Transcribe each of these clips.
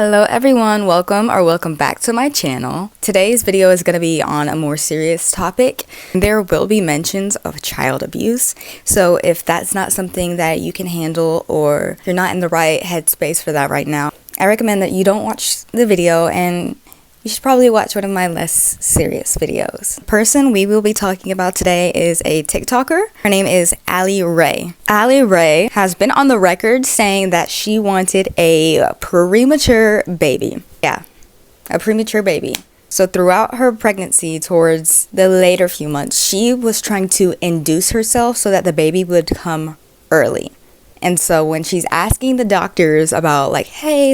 Hello everyone, welcome back to my channel. Today's video is going to be on a more serious topic. There will be mentions of child abuse, so if that's not something that you can handle or you're not in the right headspace for that right now, I recommend that you don't watch the video and you should probably watch one of my less serious videos. The person we will be talking about today is a TikToker. Her name is Allie Rae. Allie Rae has been on the record saying that she wanted a premature baby. Yeah, a premature baby. So throughout her pregnancy, towards the later few months, she was trying to induce herself so that the baby would come early. And so when she's asking the doctors about hey,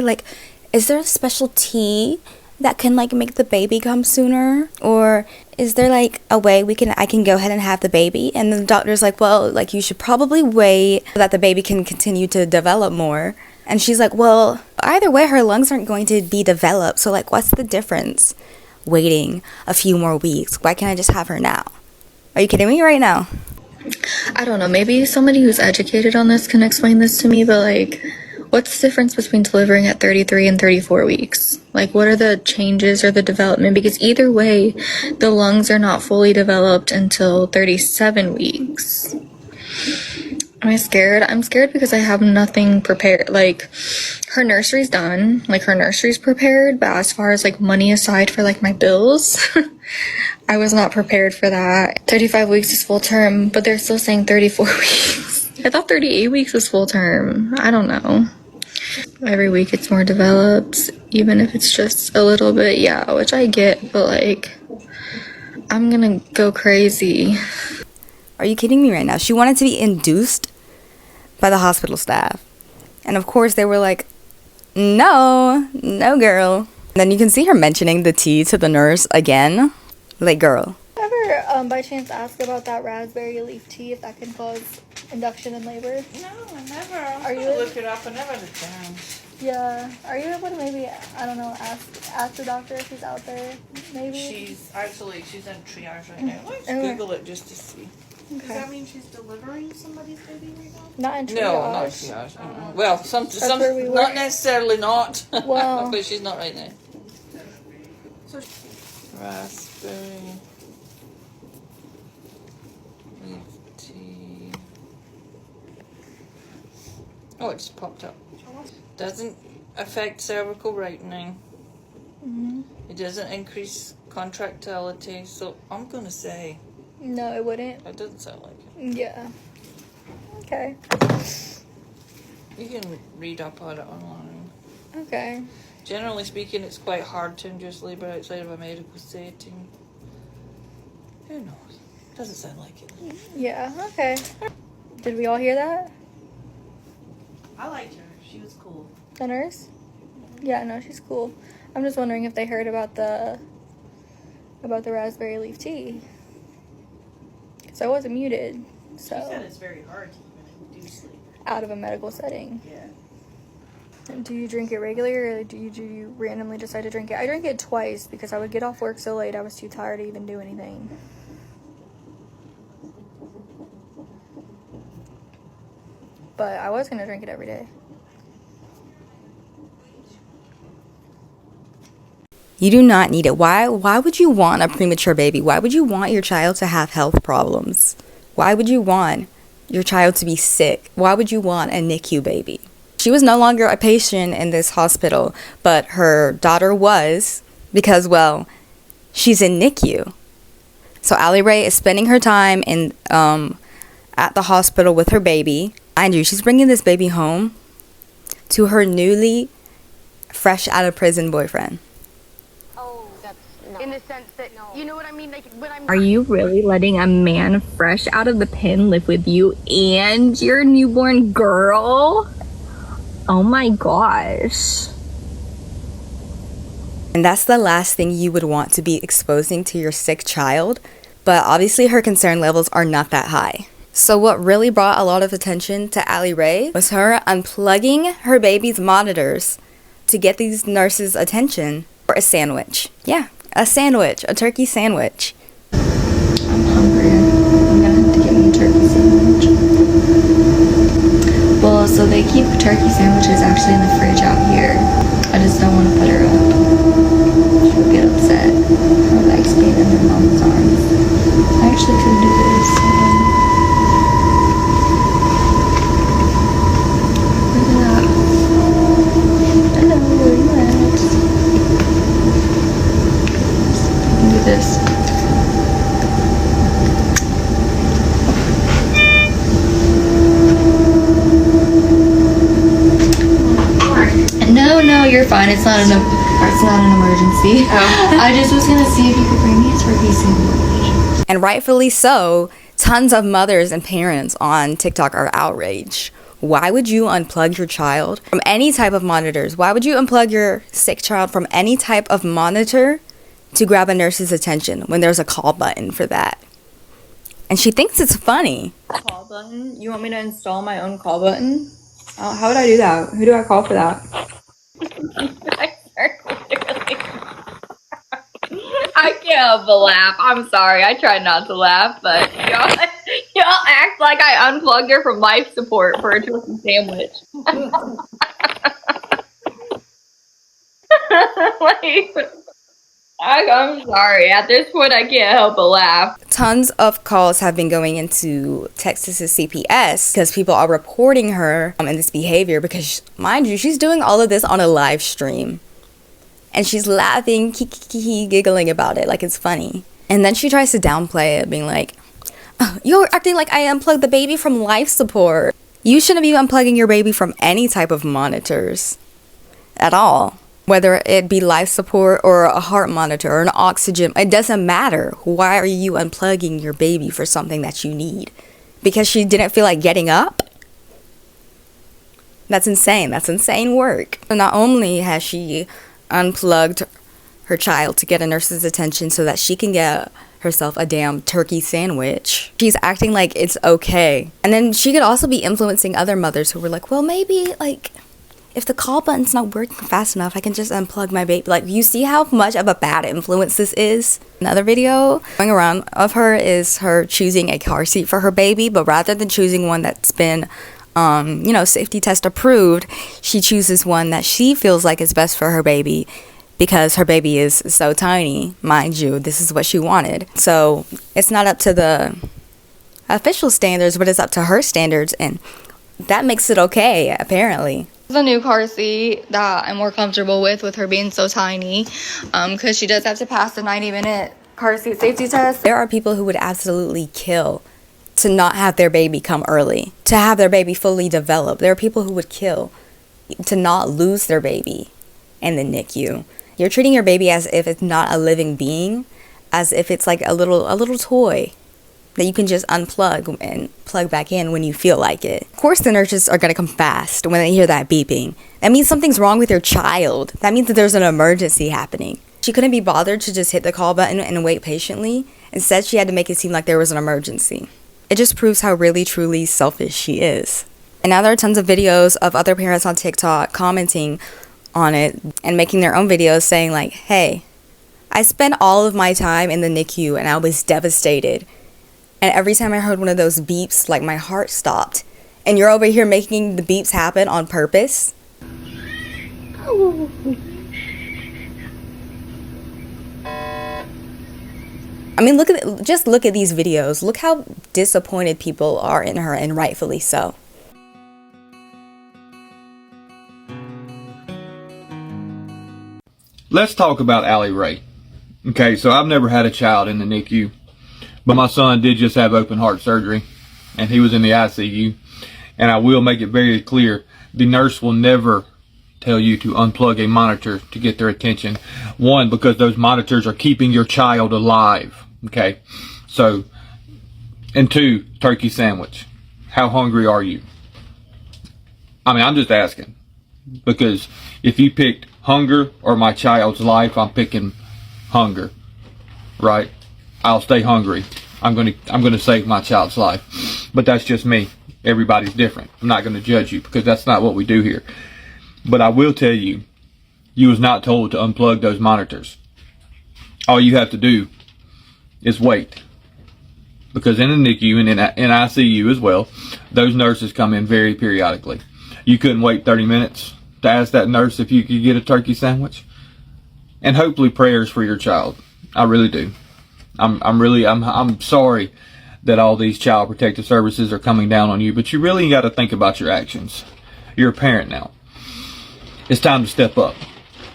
is there a special tea that can make the baby come sooner, or is there a way I can go ahead and have the baby? And the doctor's well, you should probably wait so that the baby can continue to develop more. And she's well, either way her lungs aren't going to be developed, so what's the difference waiting a few more weeks? Why can't I just have her now? Are you kidding me right now? I don't know, maybe somebody who's educated on this can explain this to me, but what's the difference between delivering at 33 and 34 weeks? What are the changes or the development? Because either way, the lungs are not fully developed until 37 weeks. Am I scared? I'm scared because I have nothing prepared. Her nursery's done. Her nursery's prepared, but as far as money aside for my bills, I was not prepared for that. 35 weeks is full term, but they're still saying 34 weeks. I thought 38 weeks was full term. I don't know. Every week it's more developed, even if it's just a little bit, yeah, which I get, but I'm gonna go crazy. Are you kidding me right now? She wanted to be induced by the hospital staff. And of course they were no girl. And then you can see her mentioning the tea to the nurse again. Girl. Ever by chance ask about that raspberry leaf tea, if that can cause induction in labor? No, I never. Are you look it up? I never had a chance. Yeah. Are you able to maybe, I don't know, ask the doctor if she's out there? Maybe. She's in triage right now. Let's Okay. Google it just to see. Okay. Does that mean she's delivering somebody's baby right now? Not in triage. No, not triage. Well, some where we not were. necessarily not. Well. But she's not right now. So raspberry leaf tea. Oh, it just popped up. Doesn't affect cervical ripening. Mm-hmm. It doesn't increase contractility, so I'm gonna say No, it wouldn't. it doesn't sound like it. Yeah. Okay. You can read up on it online. Okay. Generally speaking, it's quite hard to induce labor outside of a medical setting. Who knows? Doesn't sound like it. Yeah, okay. Did we all hear that? I liked her. She was cool. The nurse? Yeah, no, she's cool. I'm just wondering if they heard about the raspberry leaf tea. Because I wasn't muted, so. She said it's very hard to even induce labor. Out of a medical setting. Yeah. Do you drink it regularly, or do you randomly decide to drink it? I drank it twice because I would get off work so late I was too tired to even do anything. But I was going to drink it every day. You do not need it. Why would you want a premature baby? Why would you want your child to have health problems? Why would you want your child to be sick? Why would you want a NICU baby? She was no longer a patient in this hospital, but her daughter was, because, well, she's in NICU. So Allie Rae is spending her time in at the hospital with her baby. Mind you, she's bringing this baby home to her newly fresh out of prison boyfriend. Oh, that's in the sense that, you know what I mean? When I'm Are you really letting a man fresh out of the pen live with you and your newborn girl? Oh my gosh. And that's the last thing you would want to be exposing to your sick child. But obviously her concern levels are not that high. So what really brought a lot of attention to Allie Rae was her unplugging her baby's monitors to get these nurses' attention for a sandwich. Yeah, a sandwich, a turkey sandwich. I'm hungry. I'm gonna have to get me a turkey sandwich. Well, so they keep turkey sandwiches actually in the fridge out here. I just don't want to put her up. She'll get upset. Her legs being in her mom's arms. I actually could do this. Look at that. Hello, where you at? Do this. No, you're fine. It's not an emergency. Oh. I just was gonna see if you could bring me a turkey sandwich. And rightfully so, tons of mothers and parents on TikTok are outraged. Why would you unplug your child from any type of monitors? Why would you unplug your sick child from any type of monitor to grab a nurse's attention when there's a call button for that? And she thinks it's funny. Call button? You want me to install my own call button? How would I do that? Who do I call for that? I can't help but laugh. I'm sorry. I try not to laugh, but y'all act like I unplugged her from life support for a turkey sandwich. I'm sorry. At this point, I can't help but laugh. Tons of calls have been going into Texas's CPS because people are reporting her in this behavior because, mind you, she's doing all of this on a live stream. And she's laughing, giggling about it like it's funny. And then she tries to downplay it, being like, oh, you're acting like I unplugged the baby from life support. You shouldn't be unplugging your baby from any type of monitors at all. Whether it be life support or a heart monitor or an oxygen, it doesn't matter. Why are you unplugging your baby for something that you need? Because she didn't feel like getting up? That's insane. That's insane work. So not only has she unplugged her child to get a nurse's attention so that she can get herself a damn turkey sandwich, she's acting like it's okay. And then she could also be influencing other mothers who were like, well, maybe like if the call button's not working fast enough, I can just unplug my baby. Like, you see how much of a bad influence this is? Another video going around of her is her choosing a car seat for her baby, but rather than choosing one that's been safety test approved, she chooses one that she feels like is best for her baby because her baby is so tiny. Mind you, this is what she wanted. So it's not up to the official standards, but it's up to her standards, and that makes it okay, apparently. The new car seat that I'm more comfortable with her being so tiny, because she does have to pass the 90-minute car seat safety test. There are people who would absolutely kill to not have their baby come early, to have their baby fully develop. There are people who would kill to not lose their baby in the NICU. You're treating your baby as if it's not a living being, as if it's like a little toy that you can just unplug and plug back in when you feel like it. Of course, the nurses are gonna come fast when they hear that beeping. That means something's wrong with your child. That means that there's an emergency happening. She couldn't be bothered to just hit the call button and wait patiently. Instead, she had to make it seem like there was an emergency. It just proves how really, truly selfish she is. And now there are tons of videos of other parents on TikTok commenting on it and making their own videos saying like, hey, I spent all of my time in the NICU and I was devastated. And every time I heard one of those beeps, like my heart stopped. And you're over here making the beeps happen on purpose? I mean, just look at these videos. Look how disappointed people are in her, and rightfully so. Let's talk about Allie Rae. Okay, so I've never had a child in the NICU, but my son did just have open heart surgery, and he was in the ICU. And I will make it very clear, the nurse will never tell you to unplug a monitor to get their attention. One, because those monitors are keeping your child alive. Okay, so, and two, turkey sandwich. How hungry are you? I mean, I'm just asking, because if you picked hunger or my child's life, I'm picking hunger, right? I'll stay hungry. I'm gonna save my child's life. But that's just me. Everybody's different. I'm not gonna judge you because that's not what we do here. But I will tell you, you was not told to unplug those monitors. All you have to do is wait. Because in the NICU and in ICU as well, those nurses come in very periodically. You couldn't wait 30 minutes to ask that nurse if you could get a turkey sandwich. And hopefully prayers for your child. I really do. I'm sorry that all these child protective services are coming down on you, but you really got to think about your actions. You're a parent now. It's time to step up.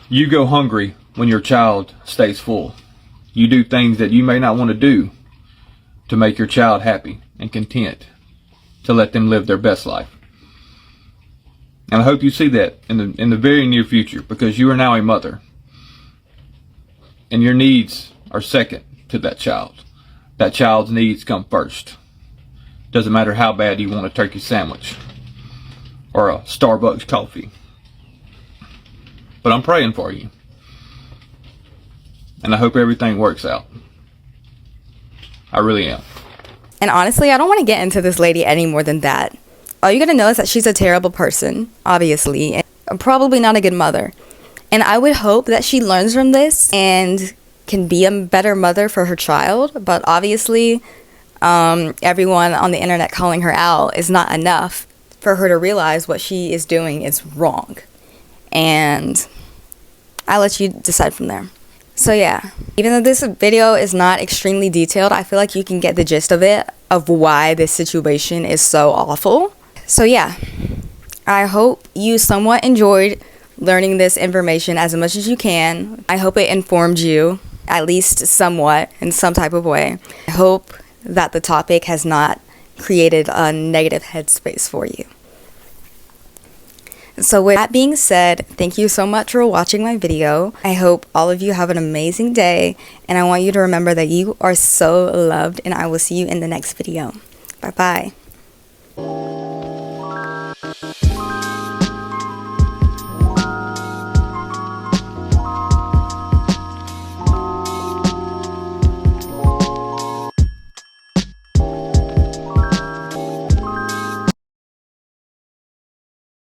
You go hungry when your child stays full. You do things that you may not want to do to make your child happy and content, to let them live their best life. And I hope you see that in the very near future, because you are now a mother. And your needs are second to that child. That child's needs come first. Doesn't matter how bad you want a turkey sandwich or a Starbucks coffee. But I'm praying for you. And I hope everything works out. I really am. And honestly, I don't want to get into this lady any more than that. All you gotta know is that she's a terrible person, obviously, and probably not a good mother. And I would hope that she learns from this and can be a better mother for her child. But obviously, everyone on the internet calling her out is not enough for her to realize what she is doing is wrong. And I'll let you decide from there. So yeah, even though this video is not extremely detailed, I feel like you can get the gist of it, of why this situation is so awful. So yeah, I hope you somewhat enjoyed learning this information as much as you can. I hope it informed you, at least somewhat, in some type of way. I hope that the topic has not created a negative headspace for you. So with that being said, thank you so much for watching my video. I hope all of you have an amazing day, and I want you to remember that you are so loved, and I will see you in the next video. Bye bye.